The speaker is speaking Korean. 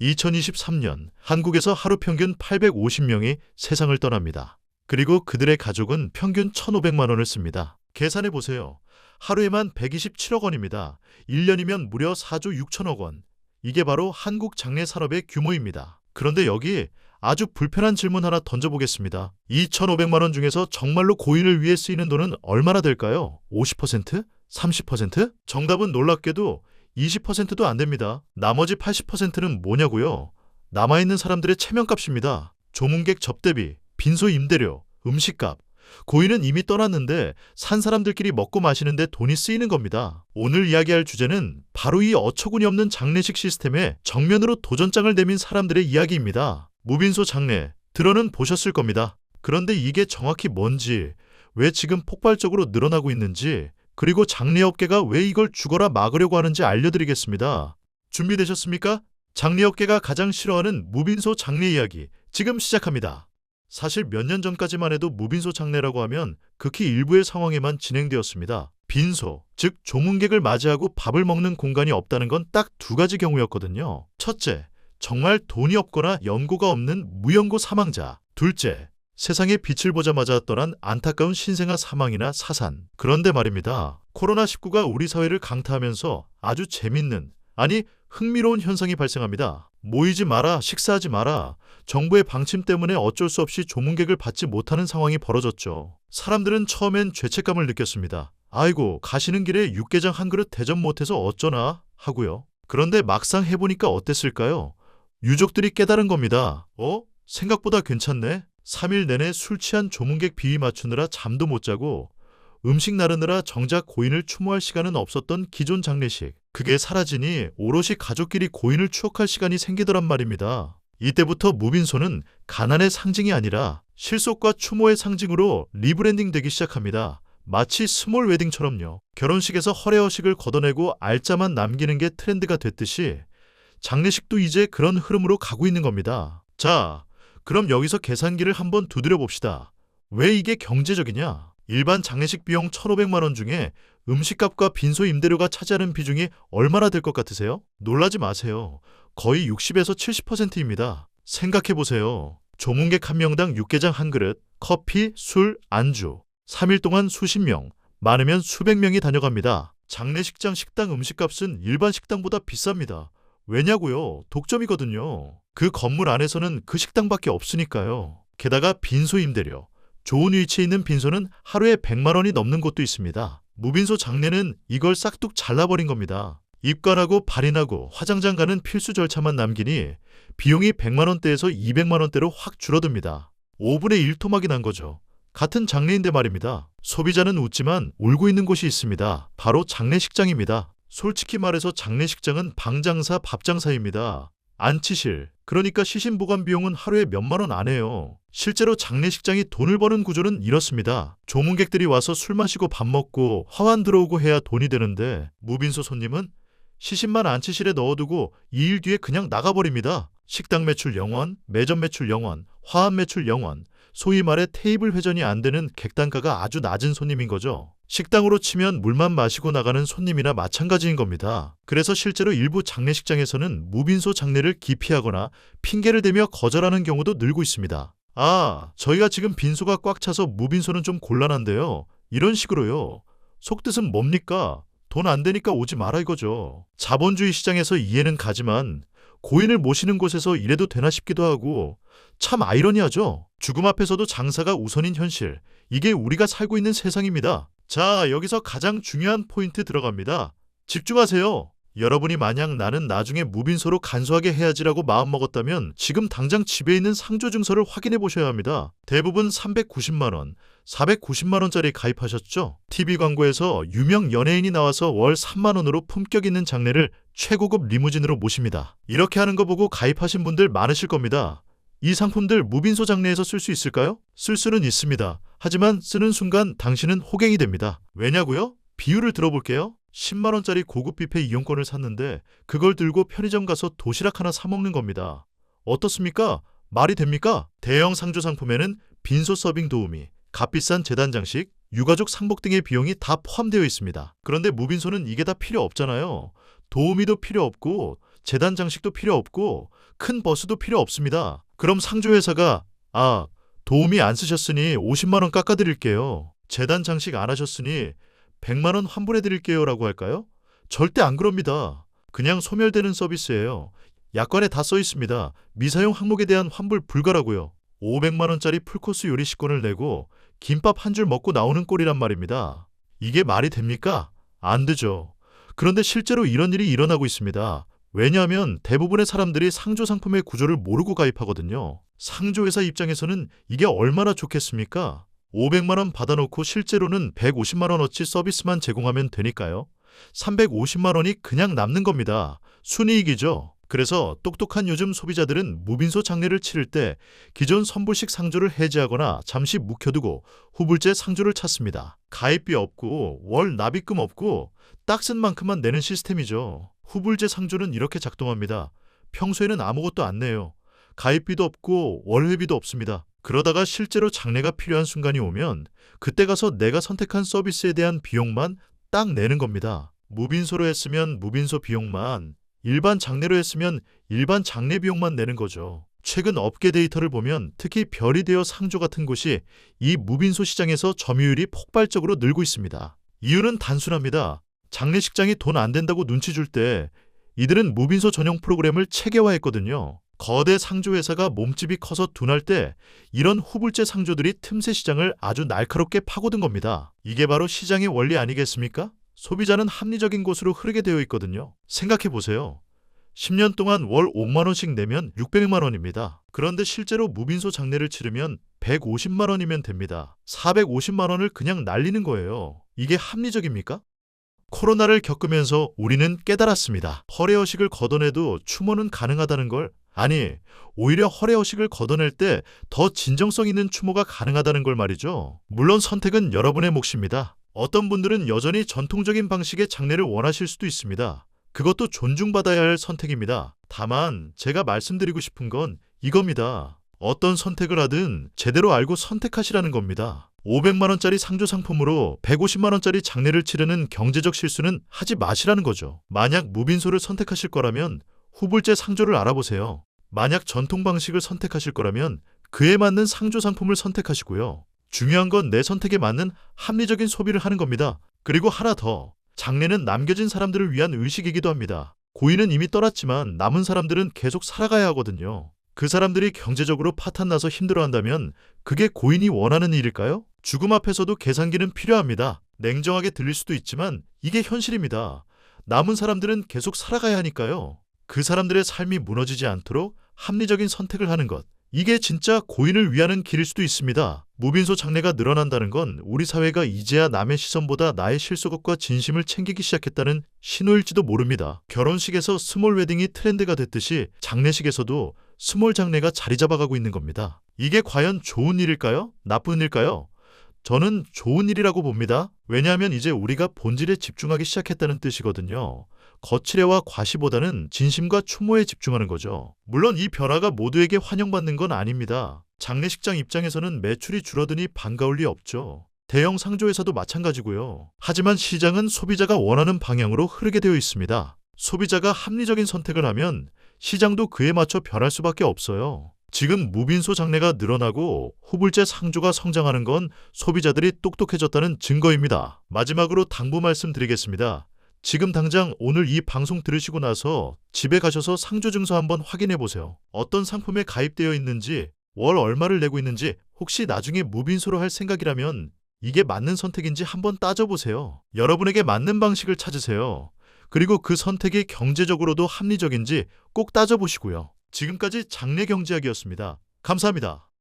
2023년 한국에서 하루 평균 850명이 세상을 떠납니다. 그리고 그들의 가족은 평균 1,500만 원을 씁니다. 계산해 보세요. 하루에만 127억 원입니다. 1년이면 무려 4조 6천억 원. 이게 바로 한국 장례 산업의 규모입니다. 그런데 여기 아주 불편한 질문 하나 던져보겠습니다. 2,500만 원 중에서 정말로 고인을 위해 쓰이는 돈은 얼마나 될까요? 50%? 30%? 정답은 놀랍게도 20%도 안 됩니다. 나머지 80%는 뭐냐고요? 남아있는 사람들의 체면값입니다. 조문객 접대비, 빈소 임대료, 음식값. 고인은 이미 떠났는데 산 사람들끼리 먹고 마시는데 돈이 쓰이는 겁니다. 오늘 이야기할 주제는 바로 이 어처구니 없는 장례식 시스템에 정면으로 도전장을 내민 사람들의 이야기입니다. 무빈소 장례, 들어는 보셨을 겁니다. 그런데 이게 정확히 뭔지, 왜 지금 폭발적으로 늘어나고 있는지, 그리고 장례업계가 왜 이걸 죽어라 막으려고 하는지 알려드리겠습니다. 준비되셨습니까? 장례업계가 가장 싫어하는 무빈소 장례 이야기, 지금 시작합니다. 사실 몇 년 전까지만 해도 무빈소 장례라고 하면 극히 일부의 상황에만 진행되었습니다. 빈소, 즉 조문객을 맞이하고 밥을 먹는 공간이 없다는 건 딱 두 가지 경우였거든요. 첫째, 정말 돈이 없거나 연고가 없는 무연고 사망자. 둘째, 세상에 빛을 보자마자 떠난 안타까운 신생아 사망이나 사산. 그런데 말입니다. 코로나19가 우리 사회를 강타하면서 아주 재밌는, 아니 흥미로운 현상이 발생합니다. 모이지 마라, 식사하지 마라. 정부의 방침 때문에 어쩔 수 없이 조문객을 받지 못하는 상황이 벌어졌죠. 사람들은 처음엔 죄책감을 느꼈습니다. 아이고, 가시는 길에 육개장 한 그릇 대접 못해서 어쩌나 하고요. 그런데 막상 해보니까 어땠을까요? 유족들이 깨달은 겁니다. 생각보다 괜찮네. 3일 내내 술 취한 조문객 비위 맞추느라 잠도 못 자고 음식 나르느라 정작 고인을 추모할 시간은 없었던 기존 장례식. 그게 사라지니 오롯이 가족끼리 고인을 추억할 시간이 생기더란 말입니다. 이때부터 무빈소는 가난의 상징이 아니라 실속과 추모의 상징으로 리브랜딩 되기 시작합니다. 마치 스몰 웨딩처럼요. 결혼식에서 허례허식을 걷어내고 알짜만 남기는 게 트렌드가 됐듯이 장례식도 이제 그런 흐름으로 가고 있는 겁니다. 자, 그럼 여기서 계산기를 한번 두드려 봅시다. 왜 이게 경제적이냐? 일반 장례식 비용 1,500만 원 중에 음식값과 빈소 임대료가 차지하는 비중이 얼마나 될 것 같으세요? 놀라지 마세요. 거의 60에서 70%입니다. 생각해보세요. 조문객 한 명당 육개장 한 그릇, 커피, 술, 안주. 3일 동안 수십 명, 많으면 수백 명이 다녀갑니다. 장례식장 식당 음식값은 일반 식당보다 비쌉니다. 왜냐고요? 독점이거든요. 그 건물 안에서는 그 식당밖에 없으니까요. 게다가 빈소 임대료. 좋은 위치에 있는 빈소는 하루에 100만 원이 넘는 곳도 있습니다. 무빈소 장례는 이걸 싹둑 잘라버린 겁니다. 입관하고 발인하고 화장장 가는 필수 절차만 남기니 비용이 100만 원대에서 200만 원대로 확 줄어듭니다. 5분의 1 토막이 난 거죠. 같은 장례인데 말입니다. 소비자는 웃지만 울고 있는 곳이 있습니다. 바로 장례식장입니다. 솔직히 말해서 장례식장은 방장사, 밥장사입니다. 안치실, 그러니까 시신보관 비용은 하루에 몇만 원 안 해요. 실제로 장례식장이 돈을 버는 구조는 이렇습니다. 조문객들이 와서 술 마시고 밥 먹고 화환 들어오고 해야 돈이 되는데 무빈소 손님은 시신만 안치실에 넣어두고 2일 뒤에 그냥 나가버립니다. 식당 매출 0원, 매점 매출 0원, 화환 매출 0원, 소위 말해 테이블 회전이 안 되는 객단가가 아주 낮은 손님인 거죠. 식당으로 치면 물만 마시고 나가는 손님이나 마찬가지인 겁니다. 그래서 실제로 일부 장례식장에서는 무빈소 장례를 기피하거나 핑계를 대며 거절하는 경우도 늘고 있습니다. 저희가 지금 빈소가 꽉 차서 무빈소는 좀 곤란한데요. 이런 식으로요. 속뜻은 뭡니까? 돈 안 되니까 오지 마라 이거죠. 자본주의 시장에서 이해는 가지만 고인을 모시는 곳에서 이래도 되나 싶기도 하고 참 아이러니하죠. 죽음 앞에서도 장사가 우선인 현실. 이게 우리가 살고 있는 세상입니다. 자, 여기서 가장 중요한 포인트 들어갑니다. 집중하세요. 여러분이 만약 나는 나중에 무빈소로 간소하게 해야지라고 마음먹었다면 지금 당장 집에 있는 상조증서를 확인해 보셔야 합니다. 대부분 390만 원, 490만 원짜리 가입하셨죠? TV 광고에서 유명 연예인이 나와서 월 3만 원으로 품격 있는 장례를 최고급 리무진으로 모십니다. 이렇게 하는 거 보고 가입하신 분들 많으실 겁니다. 이 상품들 무빈소 장례에서 쓸 수 있을까요? 쓸 수는 있습니다. 하지만 쓰는 순간 당신은 호갱이 됩니다. 왜냐고요? 비율을 들어볼게요. 10만 원짜리 고급 뷔페 이용권을 샀는데 그걸 들고 편의점 가서 도시락 하나 사 먹는 겁니다. 어떻습니까? 말이 됩니까? 대형 상조 상품에는 빈소 서빙 도우미, 값비싼 재단 장식, 유가족 상복 등의 비용이 다 포함되어 있습니다. 그런데 무빈소는 이게 다 필요 없잖아요. 도우미도 필요 없고 재단 장식도 필요 없고 큰 버스도 필요 없습니다. 그럼 상조회사가 도우미 안 쓰셨으니 50만 원 깎아드릴게요. 재단 장식 안 하셨으니 100만 원 환불해드릴게요 라고 할까요? 절대 안 그럽니다. 그냥 소멸되는 서비스예요. 약관에 다 써 있습니다. 미사용 항목에 대한 환불 불가라고요. 500만 원짜리 풀코스 요리식권을 내고 김밥 한 줄 먹고 나오는 꼴이란 말입니다. 이게 말이 됩니까? 안 되죠. 그런데 실제로 이런 일이 일어나고 있습니다. 왜냐하면 대부분의 사람들이 상조 상품의 구조를 모르고 가입하거든요. 상조회사 입장에서는 이게 얼마나 좋겠습니까? 500만 원 받아놓고 실제로는 150만 원어치 서비스만 제공하면 되니까요. 350만 원이 그냥 남는 겁니다. 순이익이죠. 그래서 똑똑한 요즘 소비자들은 무빈소 장례를 치를 때 기존 선불식 상조를 해지하거나 잠시 묵혀두고 후불제 상조를 찾습니다. 가입비 없고 월 납입금 없고 딱 쓴 만큼만 내는 시스템이죠. 후불제 상조는 이렇게 작동합니다. 평소에는 아무것도 안 내요. 가입비도 없고 월회비도 없습니다. 그러다가 실제로 장례가 필요한 순간이 오면 그때 가서 내가 선택한 서비스에 대한 비용만 딱 내는 겁니다. 무빈소로 했으면 무빈소 비용만, 일반 장례로 했으면 일반 장례 비용만 내는 거죠. 최근 업계 데이터를 보면 특히 별이 되어 상조 같은 곳이 이 무빈소 시장에서 점유율이 폭발적으로 늘고 있습니다. 이유는 단순합니다. 장례식장이 돈 안 된다고 눈치 줄 때 이들은 무빈소 전용 프로그램을 체계화했거든요. 거대 상조회사가 몸집이 커서 둔할 때 이런 후불제 상조들이 틈새 시장을 아주 날카롭게 파고든 겁니다. 이게 바로 시장의 원리 아니겠습니까? 소비자는 합리적인 곳으로 흐르게 되어 있거든요. 생각해 보세요. 10년 동안 월 5만 원씩 내면 600만 원입니다. 그런데 실제로 무빈소 장례를 치르면 150만 원이면 됩니다. 450만 원을 그냥 날리는 거예요. 이게 합리적입니까? 코로나를 겪으면서 우리는 깨달았습니다. 허례허식을 걷어내도 추모는 가능하다는 걸. 아니, 오히려 허례허식을 걷어낼 때 더 진정성 있는 추모가 가능하다는 걸 말이죠. 물론 선택은 여러분의 몫입니다. 어떤 분들은 여전히 전통적인 방식의 장례를 원하실 수도 있습니다. 그것도 존중받아야 할 선택입니다. 다만 제가 말씀드리고 싶은 건 이겁니다. 어떤 선택을 하든 제대로 알고 선택하시라는 겁니다. 500만 원짜리 상조 상품으로 150만 원짜리 장례를 치르는 경제적 실수는 하지 마시라는 거죠. 만약 무빈소를 선택하실 거라면 후불제 상조를 알아보세요. 만약 전통 방식을 선택하실 거라면 그에 맞는 상조 상품을 선택하시고요. 중요한 건 내 선택에 맞는 합리적인 소비를 하는 겁니다. 그리고 하나 더. 장례는 남겨진 사람들을 위한 의식이기도 합니다. 고인은 이미 떠났지만 남은 사람들은 계속 살아가야 하거든요. 그 사람들이 경제적으로 파탄나서 힘들어한다면 그게 고인이 원하는 일일까요? 죽음 앞에서도 계산기는 필요합니다. 냉정하게 들릴 수도 있지만 이게 현실입니다. 남은 사람들은 계속 살아가야 하니까요. 그 사람들의 삶이 무너지지 않도록 합리적인 선택을 하는 것. 이게 진짜 고인을 위하는 길일 수도 있습니다. 무빈소 장례가 늘어난다는 건 우리 사회가 이제야 남의 시선보다 나의 실속과 진심을 챙기기 시작했다는 신호일지도 모릅니다. 결혼식에서 스몰 웨딩이 트렌드가 됐듯이 장례식에서도 스몰 장례가 자리 잡아가고 있는 겁니다. 이게 과연 좋은 일일까요? 나쁜 일일까요? 저는 좋은 일이라고 봅니다. 왜냐하면 이제 우리가 본질에 집중하기 시작했다는 뜻이거든요. 거칠애와 과시보다는 진심과 추모에 집중하는 거죠. 물론 이 변화가 모두에게 환영받는 건 아닙니다. 장례식장 입장에서는 매출이 줄어드니 반가울 리 없죠. 대형 상조회사도 마찬가지고요. 하지만 시장은 소비자가 원하는 방향으로 흐르게 되어 있습니다. 소비자가 합리적인 선택을 하면 시장도 그에 맞춰 변할 수밖에 없어요. 지금 무빈소 장례가 늘어나고 후불제 상조가 성장하는 건 소비자들이 똑똑해졌다는 증거입니다. 마지막으로 당부 말씀드리겠습니다. 지금 당장 오늘 이 방송 들으시고 나서 집에 가셔서 상조증서 한번 확인해 보세요. 어떤 상품에 가입되어 있는지, 월 얼마를 내고 있는지, 혹시 나중에 무빈소로 할 생각이라면 이게 맞는 선택인지 한번 따져보세요. 여러분에게 맞는 방식을 찾으세요. 그리고 그 선택이 경제적으로도 합리적인지 꼭 따져보시고요. 지금까지 장례경제학이었습니다. 감사합니다.